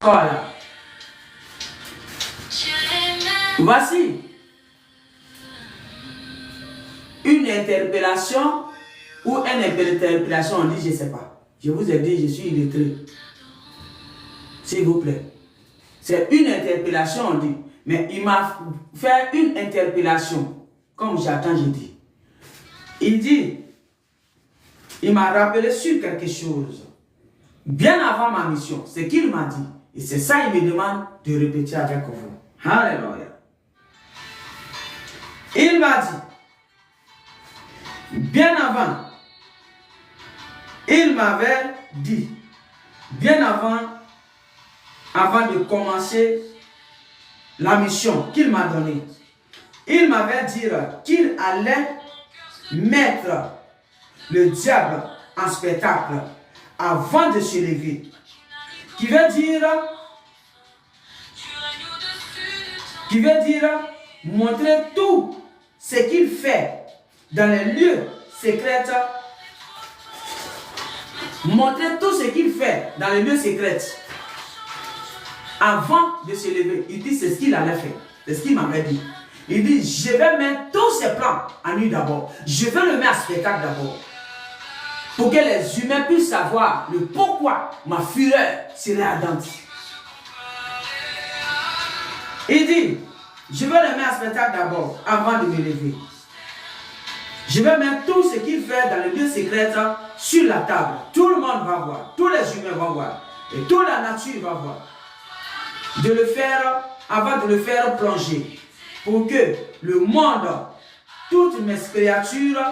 Voilà. Voici une interpellation ou une interpellation, on dit je ne sais pas. Je vous ai dit, je suis illettré. S'il vous plaît. C'est une interpellation, on dit. Mais il m'a fait une interpellation. Comme j'attends, je dis. Il dit, il m'a rappelé sur quelque chose. Bien avant ma mission, c'est qu'il m'a dit. Et c'est ça, il me demande de répéter avec vous. Alléluia. Il m'a dit, bien avant, il m'avait dit, bien avant de commencer la mission qu'il m'a donnée, il m'avait dit qu'il allait mettre le diable en spectacle avant de se lever. Qui veut dire montrer tout ce qu'il fait dans les lieux secrets. Montrer tout ce qu'il fait dans les lieux secrets avant de se lever. Il dit c'est ce qu'il allait faire. C'est ce qu'il m'avait dit. Il dit je vais mettre tous ses plans en nuit d'abord. Je vais le mettre en spectacle d'abord. Pour que les humains puissent savoir le pourquoi ma fureur serait ardente. Il dit, je vais le mettre en spectacle d'abord, avant de me lever. Je vais mettre tout ce qu'il fait dans le lieu secret sur la table. Tout le monde va voir, tous les humains vont voir, et toute la nature va voir. De le faire, avant de le faire plonger, pour que le monde, toutes mes créatures,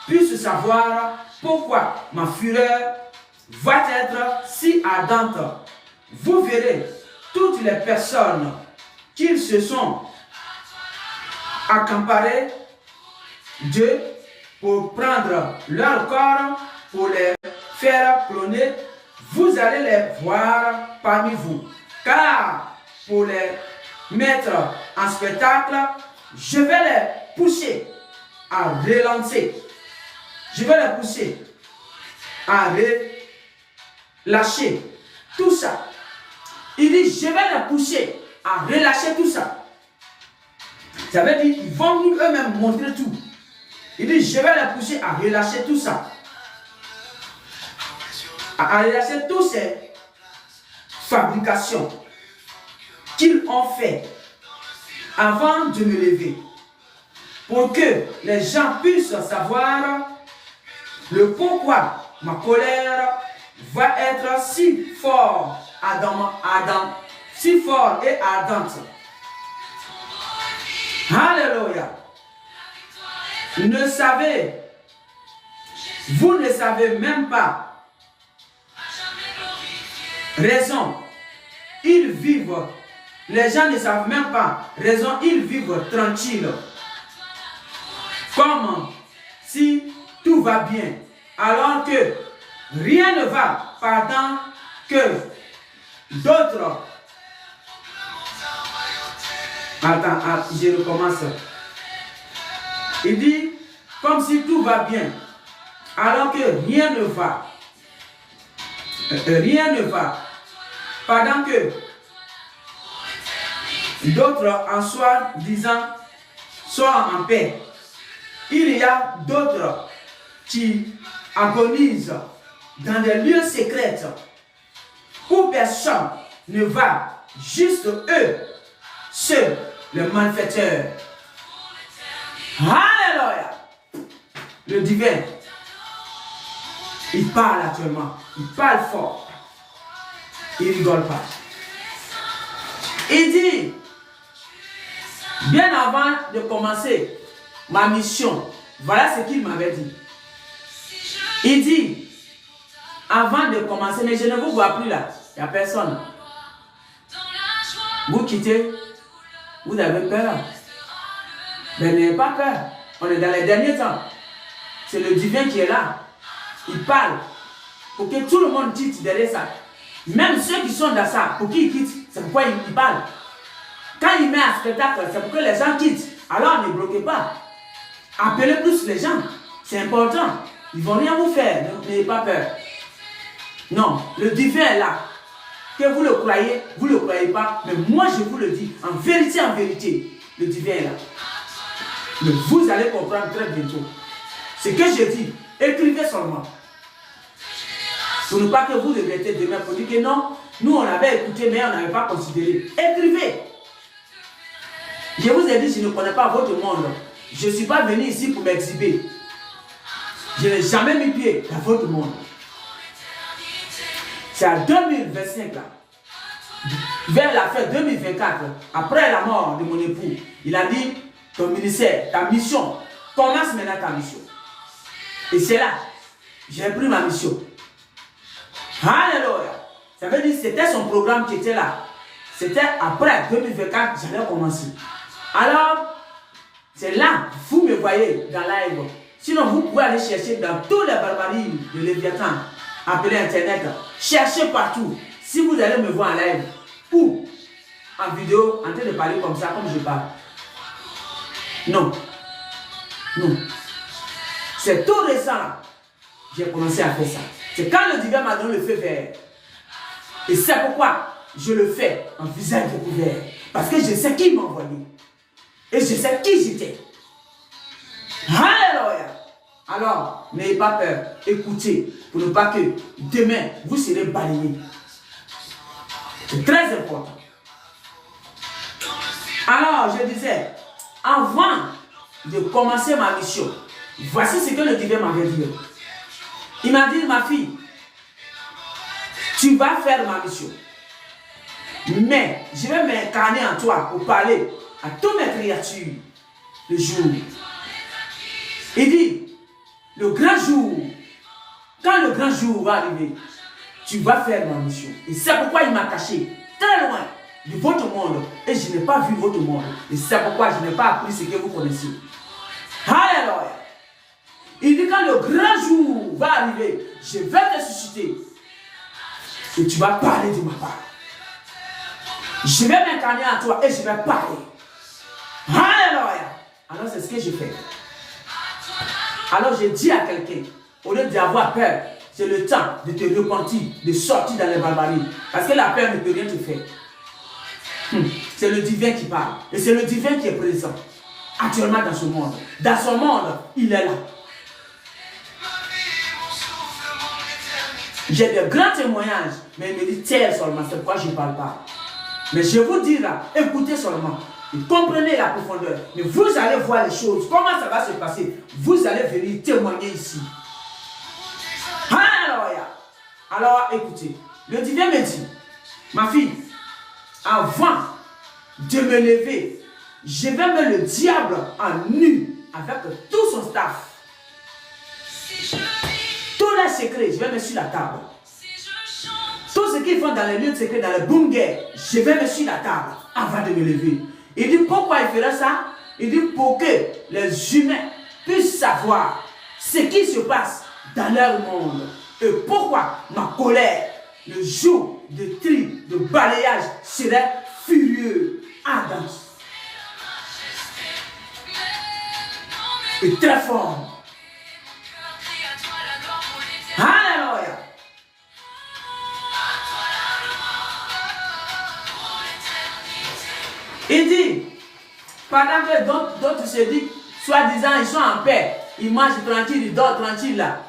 puissent savoir pourquoi ma fureur va être si ardente. Vous verrez toutes les personnes qui se sont accaparées d'eux pour prendre leur corps, pour les faire cloner. Vous allez les voir parmi vous. Car pour les mettre en spectacle, je vais les pousser à relancer. Je vais les pousser à relâcher tout ça. Il dit, je vais les pousser à relâcher tout ça. Ça veut dire qu'ils vont eux-mêmes montrer tout. Il dit, je vais les pousser à relâcher tout ça. À relâcher toutes ces fabrications qu'ils ont fait avant de me lever. Pour que les gens puissent savoir le pourquoi ma colère va être si fort, si fort et ardente. Alléluia. Vous ne savez même pas raison. Ils vivent. Les gens ne savent même pas raison. Ils vivent tranquilles. Comme si tout va bien, alors que rien ne va pendant que d'autres... Attends, je recommence. Il dit, comme si tout va bien, alors que rien ne va. Rien ne va. Pendant que d'autres en soi disant, soient en paix. Il y a d'autres qui agonisent dans des lieux secrets où personne ne va, juste eux, seuls, les malfaiteurs. Alléluia. Le divin, il parle actuellement, il parle fort, il rigole pas. Il dit, bien avant de commencer ma mission, voilà ce qu'il m'avait dit. Il dit, avant de commencer, mais je ne vous vois plus là, il n'y a personne. Vous quittez, vous avez peur. Mais n'ayez pas peur, on est dans les derniers temps. C'est le divin qui est là. Il parle pour que tout le monde quitte derrière ça. Même ceux qui sont dans ça, pour qu'ils quittent, c'est pourquoi il parle. Quand il met un spectacle, c'est pour que les gens quittent. Alors ne bloquez pas. Appelez plus les gens. C'est important. Ils ne vont rien vous faire. N'ayez pas peur. Non, le divin est là. Que vous le croyez pas, mais moi je vous le dis, en vérité, le divin est là. Mais vous allez comprendre très bientôt. Ce que je dis, écrivez seulement. Pour ne pas que vous regrettez demain, pour dire que non, nous on avait écouté, mais on n'avait pas considéré. Écrivez. Je vous ai dit, je ne connais pas votre monde. Je ne suis pas venu ici pour m'exhiber. Je n'ai jamais mis pied dans votre monde. C'est à 2025, là, vers la fin 2024, après la mort de mon époux, il a dit, ton ministère, ta mission, commence maintenant ta mission. Et c'est là, j'ai pris ma mission. Alléluia. Ça veut dire que c'était son programme qui était là. C'était après 2024, j'allais commencer. Alors, c'est là, vous me voyez dans live. Sinon, vous pouvez aller chercher dans tous les barbaries de Léviathan, appelé Internet. Cherchez partout. Si vous allez me voir en live ou en vidéo, en train de parler comme ça, comme je parle. Non. Non. C'est tout récent. J'ai commencé à faire ça. C'est quand le divin m'a donné le feu vert. Et c'est pourquoi je le fais en visage découvert. Parce que je sais qui m'a envoyé. Et je sais qui j'étais. Alléluia. Alors, n'ayez pas peur. Écoutez, pour ne pas que demain, vous serez balayés. C'est très important. Alors, je disais, avant de commencer ma mission, voici ce que le divin m'avait dit. Il m'a dit, ma fille, tu vas faire ma mission. Mais je vais m'incarner en toi pour parler à toutes mes créatures le jour. Il dit, le grand jour, quand le grand jour va arriver, tu vas faire ma mission. Et c'est pourquoi il m'a caché très loin de votre monde. Et je n'ai pas vu votre monde. Et c'est pourquoi je n'ai pas appris ce que vous connaissez. Alléluia. Il dit, quand le grand jour va arriver, je vais te susciter. Et tu vas parler de ma part. Je vais m'incarner en toi et je vais parler. Alléluia. Alors c'est ce que je fais. Alors je dis à quelqu'un, au lieu d'avoir peur, c'est le temps de te repentir, de sortir dans les barbaries. Parce que la peur ne peut rien te faire. C'est le divin qui parle. Et c'est le divin qui est présent actuellement dans ce monde. Dans son monde, il est là. J'ai de grands témoignages, mais il me dit taire seulement, c'est pourquoi je ne parle pas. Mais je vous dis là, écoutez seulement, et comprenez la profondeur. Mais vous allez voir les choses, comment ça va se passer. Vous allez venir témoigner ici. Alléluia. Alors écoutez, le divin me dit, ma fille, avant de me lever, je vais mettre le diable en nu avec tout son staff. Tous les secrets, je vais mettre sur la table. Tout ce qu'ils font dans les lieux de secret, dans les bunkers, je vais mettre sur la table avant de me lever. Il dit pourquoi il ferait ça? Il dit pour que les humains puissent savoir ce qui se passe dans leur monde. Et pourquoi ma colère, le jour de tri, de balayage serait furieux, ardent et très fort. Alléluia. Il dit, pendant que d'autres se disent, soi-disant, ils sont en paix, ils mangent tranquille, ils dorment tranquille là.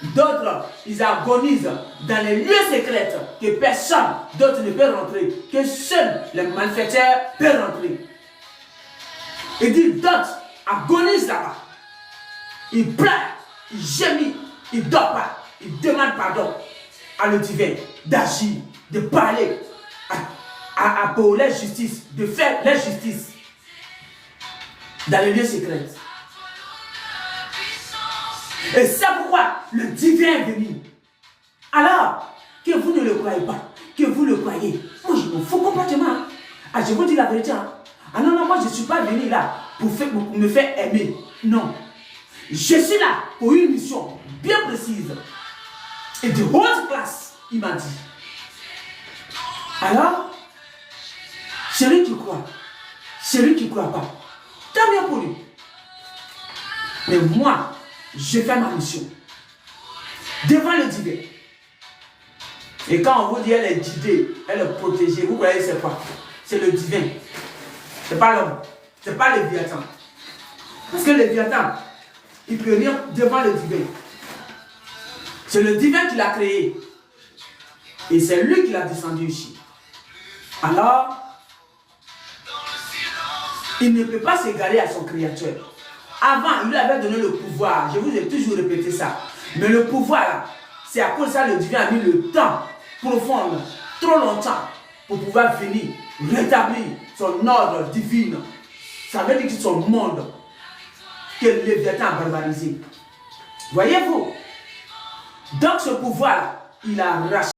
D'autres, ils agonisent dans les lieux secrets que personne d'autre ne peut rentrer, que seuls les malfaiteurs peuvent rentrer. Il dit, d'autres agonisent là-bas. Ils pleurent, ils gémissent, ils ne dorment pas, ils demandent pardon à le divin d'agir, de parler pour la justice, de faire la justice dans les lieux secrets. Et c'est pourquoi le divin est venu. Alors, que vous ne le croyez pas, que vous le croyez, moi je m'en fous complètement. Ah, je vous dis la vérité. Ah non, non, moi je ne suis pas venu là pour me faire aimer. Non. Je suis là pour une mission bien précise et de haute classe, il m'a dit. Alors, celui qui croit, celui qui ne croit pas, tant bien pour lui. Mais moi, je fais ma mission devant le divin. Et quand on vous dit elle est guidée, elle est protégée, vous croyez que c'est quoi? C'est le divin. Ce n'est pas l'homme. Ce n'est pas le Léviathan. Parce que le Léviathan, il peut venir devant le divin. C'est le divin qui l'a créé. Et c'est lui qui l'a descendu ici. Alors, il ne peut pas s'égarer à son créateur. Avant, il lui avait donné le pouvoir. Je vous ai toujours répété ça. Mais le pouvoir, là, c'est à cause de ça que le divin a mis le temps profond, trop longtemps, pour pouvoir venir rétablir son ordre divin. Ça veut dire que son monde, que le Léviathan a barbarisé. Voyez-vous? Donc ce pouvoir, il a racheté.